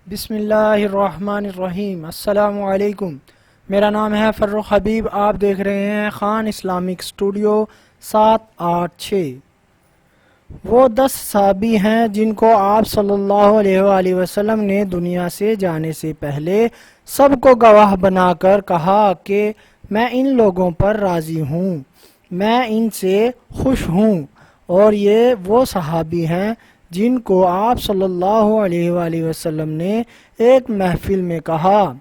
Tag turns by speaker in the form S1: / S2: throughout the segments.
S1: بسم اللہ الرحمن الرحیم۔ السلام علیکم، میرا نام ہے فروخ حبیب۔ آپ دیکھ رہے ہیں خان اسلامک اسٹوڈیو 786۔ وہ 10 صحابی ہیں جن کو آپ صلی اللہ علیہ وآلہ وسلم نے دنیا سے جانے سے پہلے سب کو گواہ بنا کر کہا کہ میں ان لوگوں پر راضی ہوں، میں ان سے خوش ہوں۔ اور یہ وہ صحابی ہیں جن کو آپ صلی اللہ علیہ وآلہ وسلم نے ایک محفل میں کہا،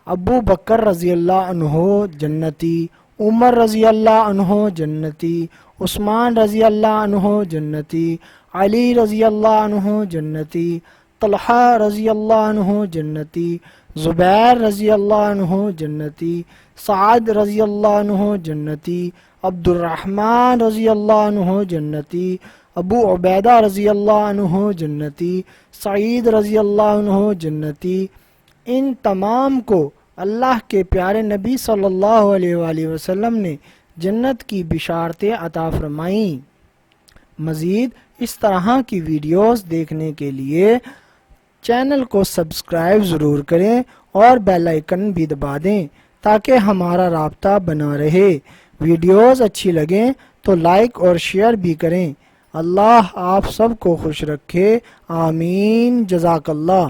S1: ابو بکر رضی اللہ عنہ جنتی، عمر رضی اللہ عنہ جنتی، عثمان رضی اللہ عنہ جنتی، علی رضی اللہ عنہ جنتی، طلحہ رضی اللہ عنہ جنتی، زبیر رضی اللہ عنہ جنتی، سعد رضی اللہ عنہ جنتی، عبد الرحمن رضی اللہ عنہ جنتی، ابو عبیدہ رضی اللہ عنہ جنتی، سعید رضی اللہ عنہ جنتی۔ ان تمام کو اللہ کے پیارے نبی صلی اللہ علیہ وآلہ وسلم نے جنت کی بشارتیں عطا فرمائیں۔ مزید اس طرح کی ویڈیوز دیکھنے کے لیے چینل کو سبسکرائب ضرور کریں اور بیل آئیکن بھی دبا دیں تاکہ ہمارا رابطہ بنا رہے۔ ویڈیوز اچھی لگیں تو لائک اور شیئر بھی کریں۔ اللہ آپ سب کو خوش رکھے، آمین، جزاک اللہ۔